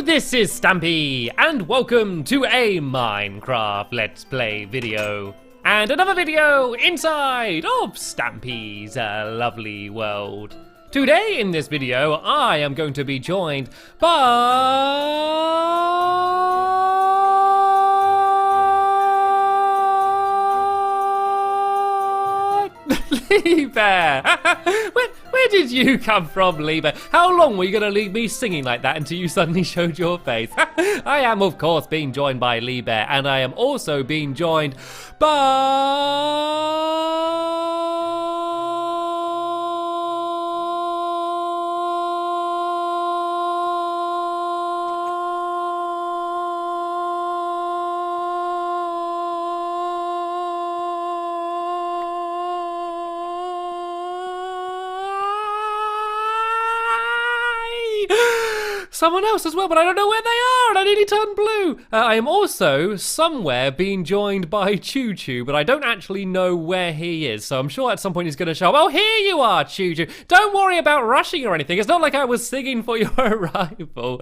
This is Stampy, and welcome to a Minecraft Let's Play video. And another video inside of Stampy's lovely world. Today in this video, I am going to be joined by... Lee Bear! Where did you come from, Lee Bear? How long were you going to leave me singing like that until you suddenly showed your face? I am, of course, being joined by Lee Bear, and I am also being joined by... someone else as well, but I don't know where they are, and I nearly turned blue. I am also somewhere being joined by Choo Choo, but I don't actually know where he is, so I'm sure at some point he's going to show up. Oh, here you are, Choo Choo. Don't worry about rushing or anything. It's not like I was singing for your arrival.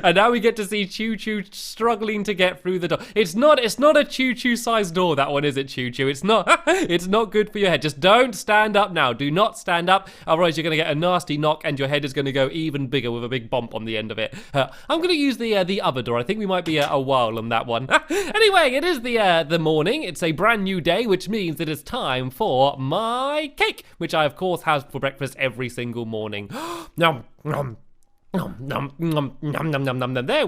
And now we get to see Choo Choo struggling to get through the door. It's not a Choo Choo sized door, that one, is it, Choo Choo? It's not. It's not good for your head. Just don't stand up now. Do not stand up, otherwise you're going to get a nasty knock, and your head is going to go even bigger with a big bump on the end of it. I'm going to use the other door. I think we might be a while on that one. Anyway, it is the morning. It's a brand new day, which means it is time for my cake, which I of course have for breakfast every single morning. Nom nom. There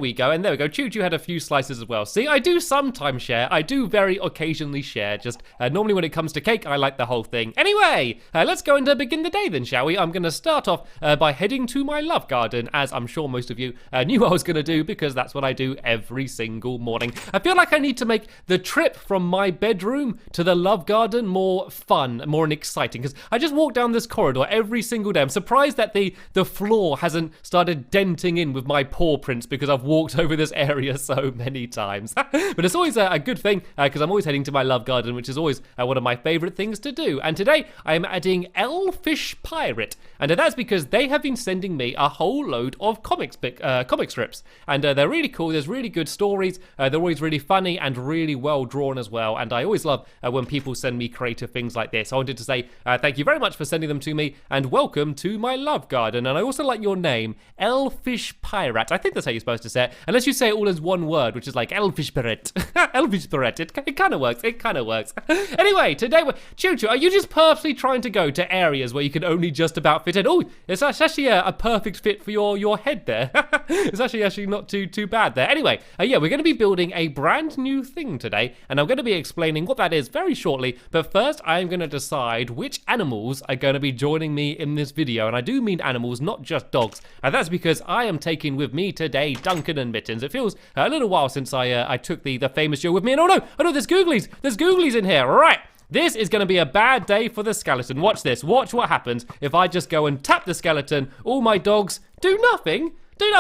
we go, and there we go. Choo Choo had a few slices as well. See, I do sometimes share. I do very occasionally share. Just normally when it comes to cake, I like the whole thing. Anyway, let's go and begin the day then, shall we? I'm going to start off by heading to my love garden, as I'm sure most of you knew I was going to do, because that's what I do every single morning. I feel like I need to make the trip from my bedroom to the love garden more fun, more exciting, because I just walk down this corridor every single day. I'm surprised that the floor hasn't started denting in with my paw prints, because I've walked over this area so many times. But it's always a good thing, because I'm always heading to my love garden, which is always one of my favorite things to do. And today I am adding Elfish Pirate, and that's because they have been sending me a whole load of comic strips, and they're really cool. There's really good stories. They're always really funny and really well drawn as well, and I always love when people send me creative things like this. I wanted to say thank you very much for sending them to me, and welcome to my love garden. And I also like your name, Elfish Pirate. I think that's how you're supposed to say it, unless you say it all as one word, which is like Elfish Pirate. Elfish Pirate. It kind of works. It kind of works. Anyway, today Choo Choo, are you just purposely trying to go to areas where you can only just about fit in? Oh, it's actually a perfect fit for your head there. It's actually not too bad there. Anyway, yeah, we're going to be building a brand new thing today, and I'm going to be explaining what that is very shortly. But first, I'm going to decide which animals are going to be joining me in this video, and I do mean animals, not just dogs. And that's because I am taking with me today Duncan and Mittens. It feels a little while since I took the famous show with me. And oh no, there's Googlies. There's Googlies in here. All right. This is going to be a bad day for the skeleton. Watch this. Watch what happens if I just go and tap the skeleton. All my dogs do nothing.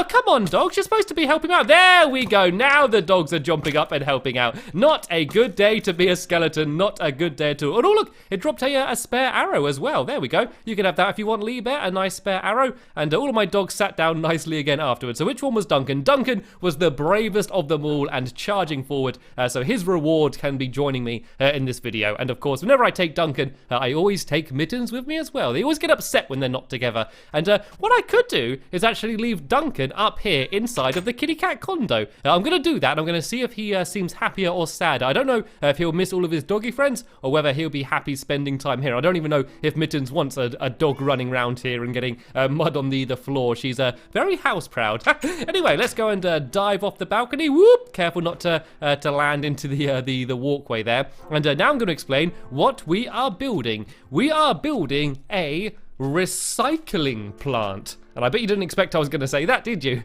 Come on, dogs. You're supposed to be helping out. There we go. Now the dogs are jumping up and helping out. Not a good day to be a skeleton. Not a good day at all. Oh, look. It dropped a spare arrow as well. There we go. You can have that if you want, Lee Bear. A nice spare arrow. And all of my dogs sat down nicely again afterwards. So which one was Duncan? Duncan was the bravest of them all and charging forward. So his reward can be joining me in this video. And of course, whenever I take Duncan, I always take Mittens with me as well. They always get upset when they're not together. And what I could do is actually leave Duncan up here inside of the kitty cat condo. I'm going to do that. I'm going to see if he seems happier or sadder. I don't know if he'll miss all of his doggy friends or whether he'll be happy spending time here. I don't even know if Mittens wants a dog running around here and getting mud on the floor. She's very house proud. Anyway, let's go and dive off the balcony. Whoop! Careful not to land into the walkway there. And now I'm going to explain what we are building. We are building a recycling plant. And I bet you didn't expect I was going to say that, did you?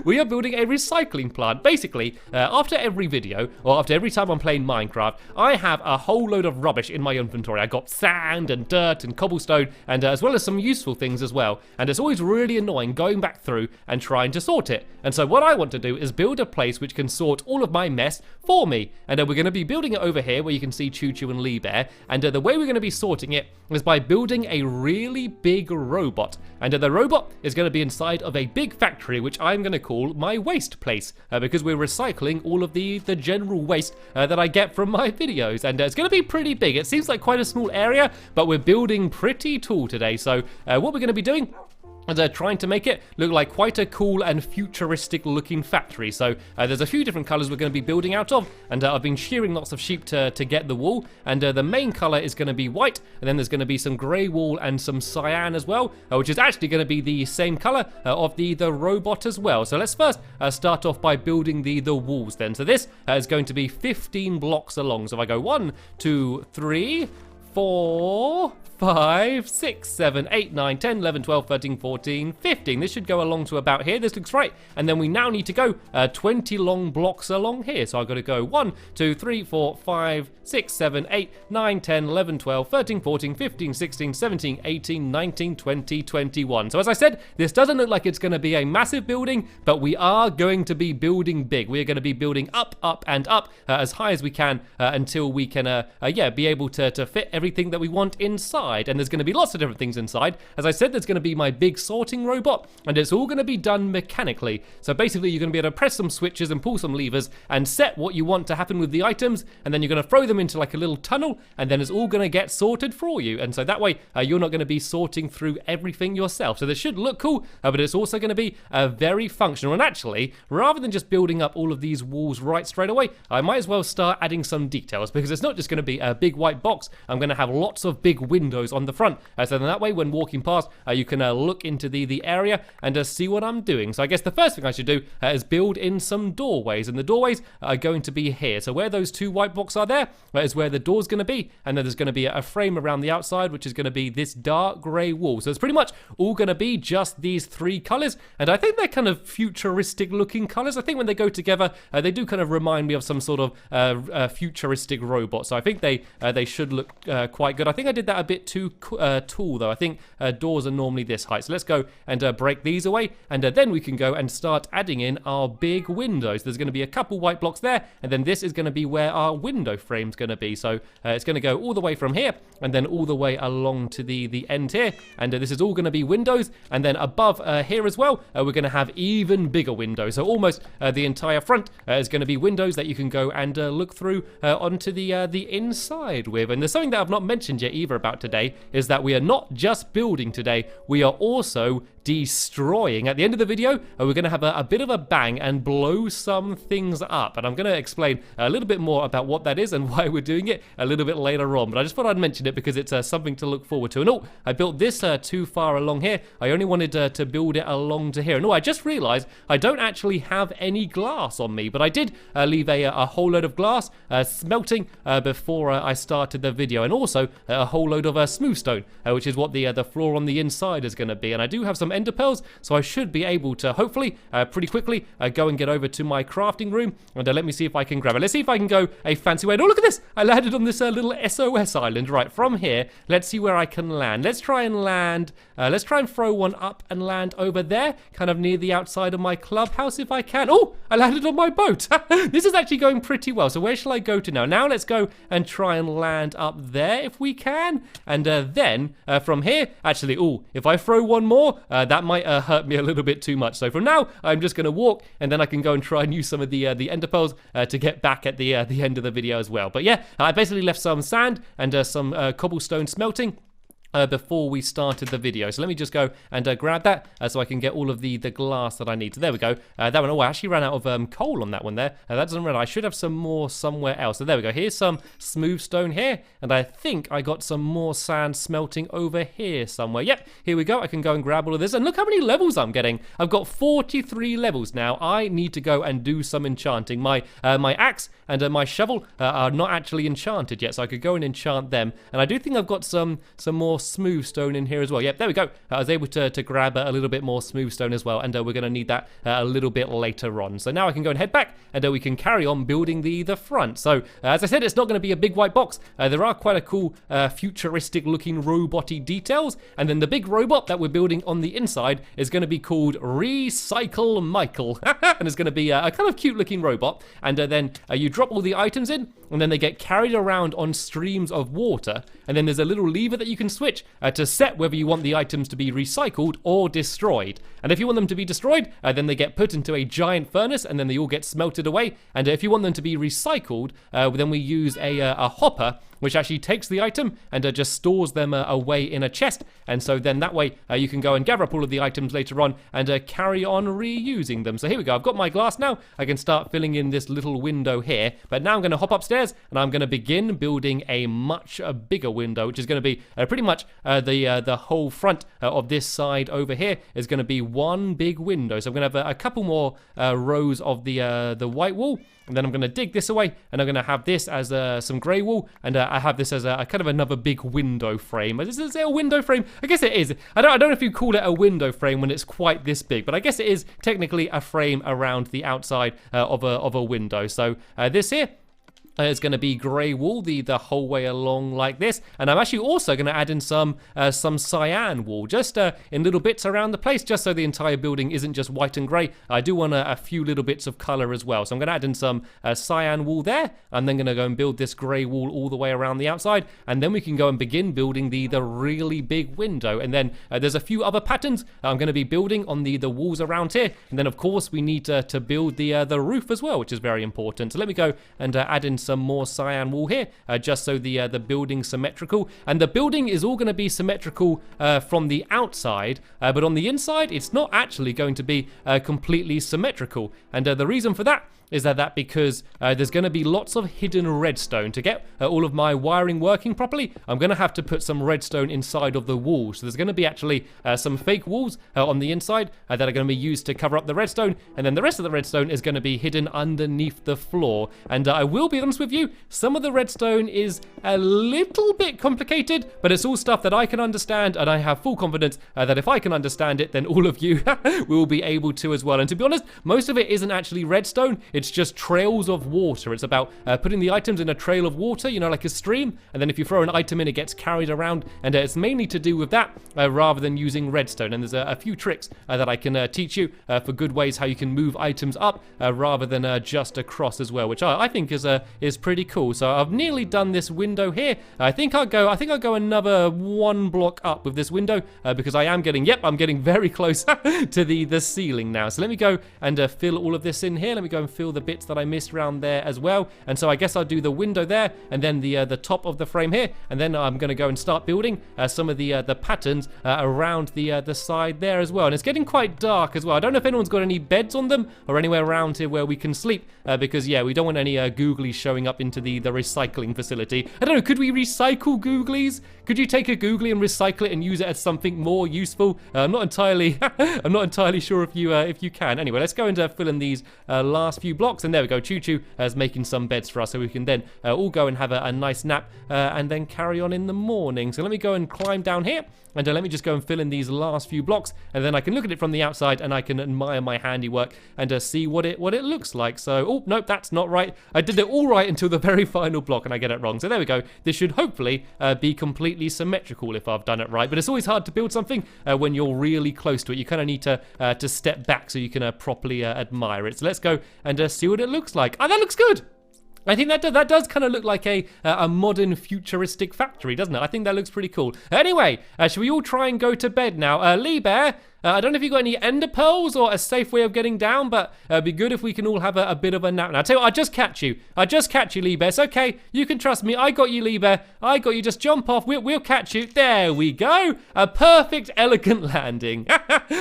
We are building a recycling plant. Basically, after every video, or after every time I'm playing Minecraft, I have a whole load of rubbish in my inventory. I got sand and dirt and cobblestone, and as well as some useful things as well. And it's always really annoying going back through and trying to sort it. And so what I want to do is build a place which can sort all of my mess for me. And we're going to be building it over here where you can see Choo Choo and Lee Bear. And the way we're going to be sorting it is by building a really big robot. And the robot is going to be inside of a big factory, which I'm going to call my waste place, because we're recycling all of the general waste that I get from my videos. And it's going to be pretty big. It seems like quite a small area, but we're building pretty tall today. So what we're going to be doing, and trying to make it look like quite a cool and futuristic looking factory. So there's a few different colors we're going to be building out of, and I've been shearing lots of sheep to get the wool, and the main color is going to be white, and then there's going to be some gray wool and some cyan as well, which is actually going to be the same color of the robot as well. So let's first start off by building the walls then. So this is going to be 15 blocks along. So if I go 1, 2, 3, 4, 5, 6, 7, 8, 9, 10, 11, 12, 13, 14, 15. This should go along to about here. This looks right. And then we now need to go 20 long blocks along here. So I've got to go 1, 2, 3, 4, 5, 6, 7, 8, 9, 10, 11, 12, 13, 14, 15, 16, 17, 18, 19, 20, 21. So as I said, this doesn't look like it's going to be a massive building, but we are going to be building big. We are going to be building up, up, and up as high as we can until we can, be able to fit everything that we want inside. And there's going to be lots of different things inside. As I said, there's going to be my big sorting robot, and it's all going to be done mechanically. So basically, you're going to be able to press some switches and pull some levers and set what you want to happen with the items, and then you're going to throw them into like a little tunnel, and then it's all going to get sorted for you. And so that way, you're not going to be sorting through everything yourself. So this should look cool, but it's also going to be very functional. And actually, rather than just building up all of these walls right straight away, I might as well start adding some details, because it's not just going to be a big white box. I'm going to have lots of big windows on the front, so then that way when walking past you can look into the area and see what I'm doing. So I guess the first thing I should do is build in some doorways, and the doorways are going to be here. So where those 2 white blocks are there is where the door's going to be, and then there's going to be a frame around the outside, which is going to be this dark grey wall. So it's pretty much all going to be just these 3 colors, and I think they're kind of futuristic looking colors. I think when they go together they do kind of remind me of some sort of futuristic robot. So I think they should look quite good. I think I did that a bit too tall though. I think doors are normally this height. So let's go and break these away, and then we can go and start adding in our big windows. There's going to be a couple white blocks there, and then this is going to be where our window frame's going to be. So it's going to go all the way from here and then all the way along to the end here, and this is all going to be windows. And then above here as well, we're going to have even bigger windows. So almost the entire front is going to be windows that you can go and look through onto the inside with. And there's something that I've not mentioned yet either about today, is that we are not just building today, we are also destroying. At the end of the video, we're going to have a bit of a bang and blow some things up, and I'm going to explain a little bit more about what that is and why we're doing it a little bit later on. But I just thought I'd mention it because it's something to look forward to. And oh, I built this too far along here. I only wanted to build it along to here. And oh, I just realized I don't actually have any glass on me, but I did leave a whole load of glass smelting before I started the video, and also a whole load of smooth stone, which is what the floor on the inside is going to be. And I do have some ender pearls, so I should be able to hopefully pretty quickly go and get over to my crafting room, and let me see if I can grab it. Let's see if I can go a fancy way. Oh, look at this! I landed on this little SOS island. Right, from here, let's see where I can land. Let's try and land, let's try and throw one up and land over there, kind of near the outside of my clubhouse if I can. Oh, I landed on my boat. This is actually going pretty well. So where shall I go to now? Now let's go and try and land up there if we can, and then from here, actually, oh, if I throw one more, that might hurt me a little bit too much. So from now, I'm just going to walk, and then I can go and try and use some of the ender pearls to get back at the end of the video as well. But yeah, I basically left some sand and some cobblestone smelting before we started the video. So let me just go and grab that so I can get all of the glass that I need. So there we go. That one, oh, I actually ran out of coal on that one there. That doesn't run. I should have some more somewhere else. So there we go. Here's some smooth stone here, and I think I got some more sand smelting over here somewhere. Yep, here we go. I can go and grab all of this, and look how many levels I'm getting. I've got 43 levels now. I need to go and do some enchanting. My axe and my shovel are not actually enchanted yet, so I could go and enchant them. And I do think I've got some more smooth stone in here as well. Yep, there we go. I was able to grab a little bit more smooth stone as well, and we're going to need that a little bit later on. So now I can go and head back, and we can carry on building the front. So as I said, it's not going to be a big white box. There are quite a cool futuristic looking robot-y details, and then the big robot that we're building on the inside is going to be called Recycle Michael. And it's going to be a kind of cute looking robot, and then you drop all the items in, and then they get carried around on streams of water, and then there's a little lever that you can switch, switch to set whether you want the items to be recycled or destroyed. And if you want them to be destroyed, then they get put into a giant furnace and then they all get smelted away. And if you want them to be recycled, then we use a hopper, which actually takes the item and just stores them away in a chest. And so then that way you can go and gather up all of the items later on and carry on reusing them. So here we go. I've got my glass now. I can start filling in this little window here. But now I'm going to hop upstairs and I'm going to begin building a much bigger window, which is going to be pretty much the whole front of this side over here is going to be one big window. So I'm going to have a couple more rows of the white wool. And then I'm going to dig this away, and I'm going to have this as some grey wool, and I have this as a kind of another big window frame. Is it a window frame? I guess it is. I don't know if you call it a window frame when it's quite this big, but I guess it is technically a frame around the outside of a window. So this here is going to be grey wool the whole way along like this, and I'm actually also going to add in some cyan wool just in little bits around the place, just so the entire building isn't just white and grey. I do want a few little bits of colour as well, so I'm going to add in some cyan wool there. I'm then going to go and build this grey wool all the way around the outside, and then we can go and begin building the really big window. And then there's a few other patterns I'm going to be building on the walls around here, and then of course we need to build the roof as well, which is very important. So let me go and add in some more cyan wool here, just so the building's symmetrical. And the building is all going to be symmetrical from the outside, but on the inside it's not actually going to be completely symmetrical. And the reason for that is that because there's going to be lots of hidden redstone. To get all of my wiring working properly, I'm going to have to put some redstone inside of the walls. So there's going to be actually some fake walls on the inside that are going to be used to cover up the redstone, and then the rest of the redstone is going to be hidden underneath the floor. And I will be honest with you, some of the redstone is a little bit complicated, but it's all stuff that I can understand, and I have full confidence that if I can understand it, then all of you will be able to as well. And to be honest, most of it isn't actually redstone. It's just trails of water. It's about putting the items in a trail of water, you know, like a stream, and then if you throw an item in, it gets carried around, and it's mainly to do with that rather than using redstone. And there's a few tricks that I can teach you for good ways how you can move items up rather than just across as well, which I think is pretty cool. So I've nearly done this window here. I think I'll go another one block up with this window because I'm getting very close to the ceiling now. So let me go and fill all of this in here. Let me go and fill the bits that I missed around there as well. And so I guess I'll do the window there, and then the top of the frame here, and then I'm going to go and start building some of the patterns around the side there as well. And it's getting quite dark as well. I don't know if anyone's got any beds on them or anywhere around here where we can sleep because yeah, we don't want any googlies showing up into the recycling facility. I don't know, could we recycle googlies? Could you take a googly and recycle it and use it as something more useful? I'm not entirely sure if you can. Anyway, let's go and fill in these last few blocks, and there we go. Choo Choo is making some beds for us, so we can then all go and have a nice nap and then carry on in the morning. So let me go and climb down here, and let me just go and fill in these last few blocks, and then I can look at it from the outside and I can admire my handiwork and see what it looks like. So, oh nope, that's not right. I did it all right until the very final block and I get it wrong. So there we go. This should hopefully be completely symmetrical if I've done it right. But it's always hard to build something when you're really close to it. You kind of need to step back so you can properly admire it. So let's go and see what it looks like. Oh, that looks good. I think that does kind of look like a modern futuristic factory, doesn't it? I think that looks pretty cool. Anyway, should we all try and go to bed now? Lee Bear, I don't know if you've got any ender pearls or a safe way of getting down, but it'd be good if we can all have a bit of a nap now. I tell you what, I just catch you, Lee Bear. It's okay, you can trust me. I got you, Lee Bear. I got you. Just jump off. We'll catch you. There we go. A perfect, elegant landing.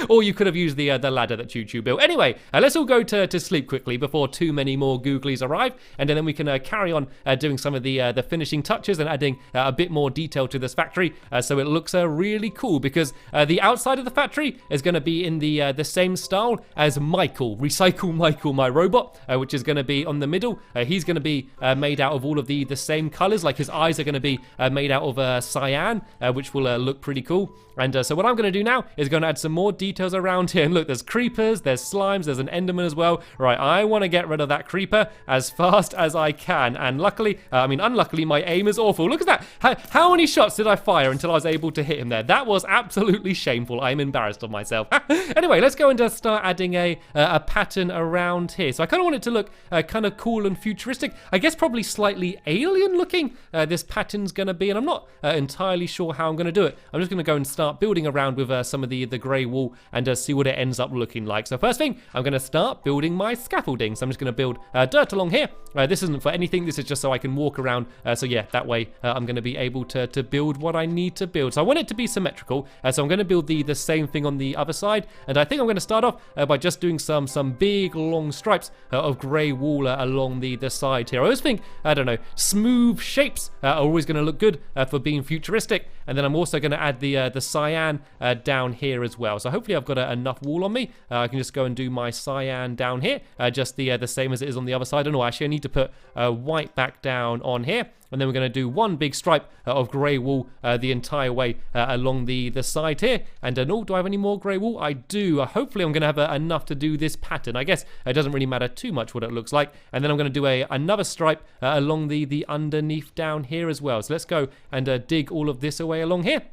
Or you could have used the ladder that Choo Choo built. Anyway, let's all go to sleep quickly before too many more googlies arrive, and then we can carry on doing some of the finishing touches and adding a bit more detail to this factory so it looks really cool, because the outside of the factory is going to be in the same style as Recycle Michael, my robot, which is going to be on the middle. He's going to be made out of all of the same colors, like his eyes are going to be made out of cyan, which will look pretty cool. And so what I'm going to do now is going to add some more details around here. And look, there's creepers, there's slimes, there's an enderman as well. Right, I want to get rid of that creeper as fast as I can. And unluckily, my aim is awful. Look at that. How many shots did I fire until I was able to hit him there? That was absolutely shameful. I'm embarrassed of myself. myself. Anyway, let's go and start adding a pattern around here. So I kind of want it to look kind of cool and futuristic. I guess probably slightly alien looking this pattern's going to be, and I'm not entirely sure how I'm going to do it. I'm just going to go and start building around with some of the grey wool and see what it ends up looking like. So first thing, I'm going to start building my scaffolding. So I'm just going to build dirt along here. This isn't for anything. This is just so I can walk around. So yeah, that way I'm going to be able to build what I need to build. So I want it to be symmetrical. So I'm going to build the same thing on the other side. And I think I'm going to start off by just doing some big long stripes of grey wool along the side here. I always think, I don't know, smooth shapes are always going to look good for being futuristic. And then I'm also going to add the cyan down here as well. So hopefully I've got enough wool on me. I can just go and do my cyan down here, just the same as it is on the other side. Oh no, actually I need to put white back down on here. And then we're going to do one big stripe of grey wool the entire way along the side here. And oh, do I have any more grey wool? I do. Hopefully I'm going to have enough to do this pattern. I guess it doesn't really matter too much what it looks like. And then I'm going to do another stripe along the underneath down here as well. So let's go and dig all of this away along here.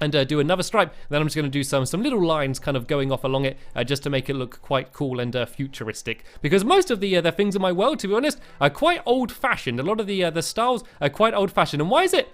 And do another stripe. Then I'm just going to do some little lines kind of going off along it just to make it look quite cool and futuristic. Because most of the things in my world, to be honest, are quite old-fashioned. A lot of the styles are quite old-fashioned. And why is it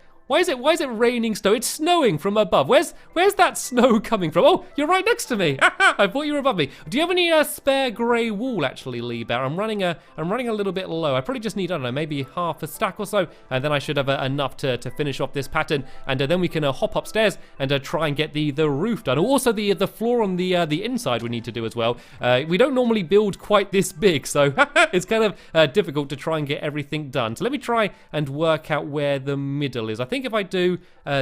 raining snow? It's snowing from above. Where's that snow coming from? Oh, you're right next to me. I thought you were above me. Do you have any spare grey wool, actually, Lee Bear? I'm running a little bit low. I probably just need, I don't know, maybe half a stack or so, and then I should have enough to finish off this pattern. And then we can hop upstairs and try and get the roof done. Also, the floor on the inside we need to do as well. We don't normally build quite this big, so it's kind of difficult to try and get everything done. So let me try and work out where the middle is. I think if I do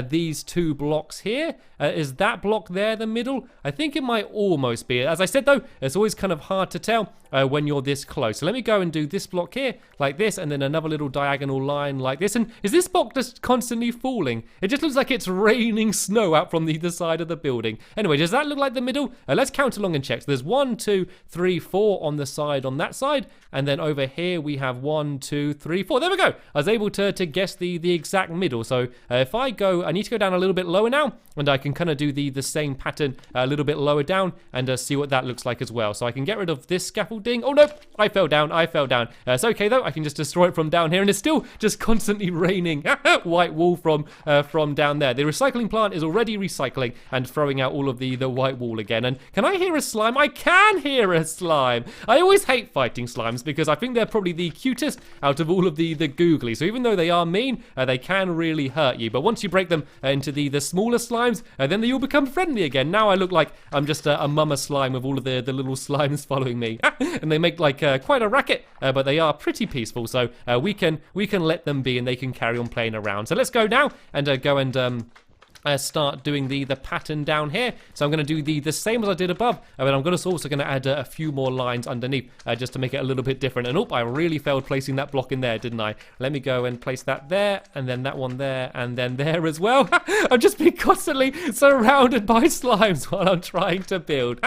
these two blocks here, is that block there the middle? I think it might almost be. As I said though, it's always kind of hard to tell when you're this close. So let me go and do this block here like this, and then another little diagonal line like this. And is this block just constantly falling? It just looks like it's raining snow out from the side of the building. Anyway, does that look like the middle? Let's count along and check. So there's 1, 2, 3, 4 on the side on that side, and then over here we have 1, 2, 3, 4. There we go. I was able to guess the exact middle. So if I go, I need to go down a little bit lower now, and I can kind of do the same pattern a little bit lower down and see what that looks like as well. So I can get rid of this scaffolding. Oh no, I fell down. It's okay though. I can just destroy it from down here, and it's still just constantly raining white wool from down there. The recycling plant is already recycling and throwing out all of the white wool again. And can I hear a slime? I can hear a slime. I always hate fighting slimes because I think they're probably the cutest out of all of the googly. So even though they are mean, they can really hurt you. But once you break them into the smaller slimes, then they all become friendly again. Now I look like I'm just a mama slime with all of the little slimes following me. And they make like quite a racket, but they are pretty peaceful. So we can let them be, and they can carry on playing around. So let's go now and go and start doing the pattern down here. So I'm going to do the same as I did above, but I'm also going to add a few more lines underneath just to make it a little bit different. And oh, I really failed placing that block in there, didn't I? Let me go and place that there, and then that one there, and then there as well. I've just been constantly surrounded by slimes while I'm trying to build.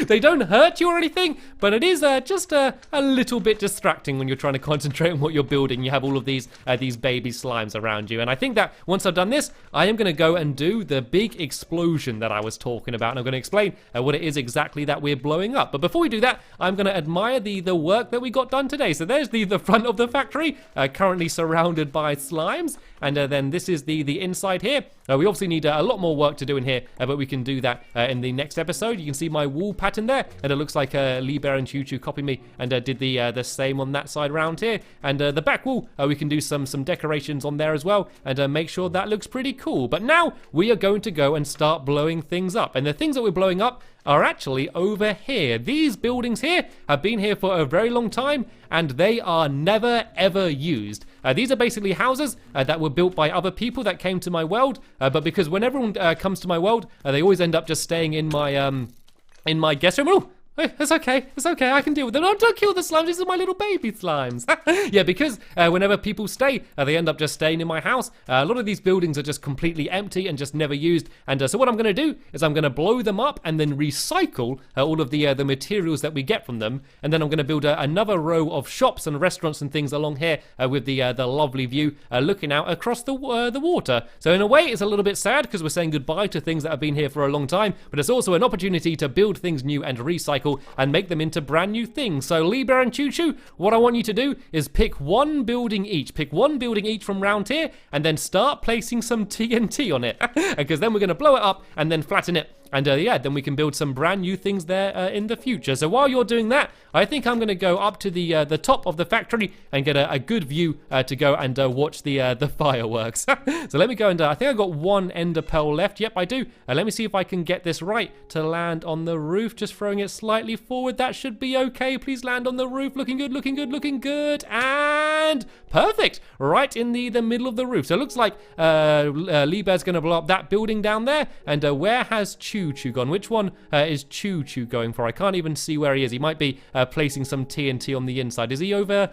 They don't hurt you or anything, but it is just a little bit distracting when you're trying to concentrate on what you're building. You have all of these baby slimes around you. And I think that once I've done this, I am going to go and do the big explosion that I was talking about, and I'm going to explain what it is exactly that we're blowing up. But before we do that, I'm going to admire the work that we got done today. So there's the front of the factory, currently surrounded by slimes, and then this is the inside here. We obviously need a lot more work to do in here, but we can do that in the next episode. You can see my wool pattern there, and it looks like Lee Bear and Choo Choo copied me and did the same on that side around here. And the back wall, we can do some decorations on there as well, and make sure that looks pretty cool. But now we are going to go and start blowing things up, and the things that we're blowing up are actually over here. These buildings here have been here for a very long time, and they are never ever used. These are basically houses that were built by other people that came to my world, but because when everyone comes to my world, they always end up just staying in my guest room. It's okay. It's okay. I can deal with them. No, don't kill the slimes. These are my little baby slimes. Yeah, because whenever people stay, they end up just staying in my house. A lot of these buildings are just completely empty and just never used. And so what I'm going to do is I'm going to blow them up and then recycle all of the materials that we get from them. And then I'm going to build another row of shops and restaurants and things along here with the lovely view looking out across the water. So in a way, it's a little bit sad because we're saying goodbye to things that have been here for a long time. But it's also an opportunity to build things new and recycle and make them into brand new things. So Lee Bear and Choo Choo, what I want you to do is pick one building each. Pick one building each from round here and then start placing some TNT on it. Because then we're going to blow it up and then flatten it. And yeah, then we can build some brand new things there in the future. So while you're doing that, I think I'm going to go up to the top of the factory and get a good view to go and watch the fireworks. So let me go and I think I got one ender pearl left. Yep, I do. Let me see if I can get this right to land on the roof. Just throwing it slightly forward. That should be okay. Please land on the roof. Looking good, looking good, looking good. And perfect. Right in the middle of the roof. So it looks like Lee Bear's going to blow up that building down there. And where has Choo Choo gone? Which one is Choo Choo going for? I can't even see where he is. He might be placing some TNT on the inside. Is he over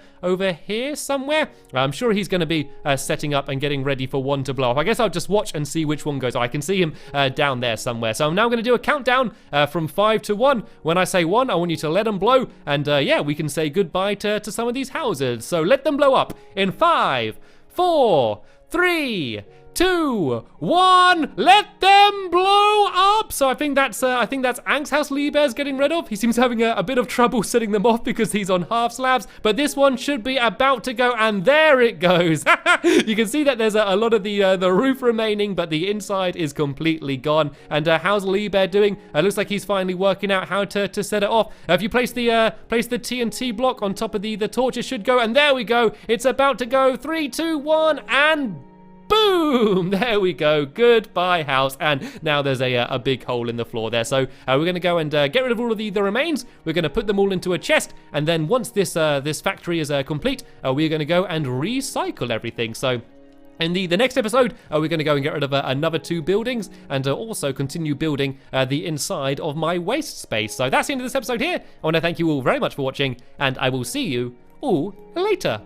here somewhere? I'm sure he's going to be setting up and getting ready for one to blow up. I guess I'll just watch and see which one goes. Oh, I can see him down there somewhere. So I'm now going to do a countdown from 5 to 1. When I say 1, I want you to let them blow. And yeah, we can say goodbye to some of these houses. So let them blow up in 5, 4, 3, 2, 1, let them blow up. So I think that's Ank's house Lee Bear's getting rid of. He seems having a bit of trouble setting them off because he's on half slabs, but this one should be about to go, and there it goes. You can see that there's a lot of the roof remaining, but the inside is completely gone. And how's Lee Bear doing? Looks like he's finally working out how to set it off. If you place the TNT block on top of the torch, it should go, and there we go. It's about to go. 3, 2, 1, and boom! There we go. Goodbye, house. And now there's a big hole in the floor there. So we're going to go and get rid of all of the remains. We're going to put them all into a chest. And then once this factory is complete, we're going to go and recycle everything. So in the next episode, we're going to go and get rid of another 2 buildings and also continue building the inside of my waste space. So that's the end of this episode here. I want to thank you all very much for watching, and I will see you all later.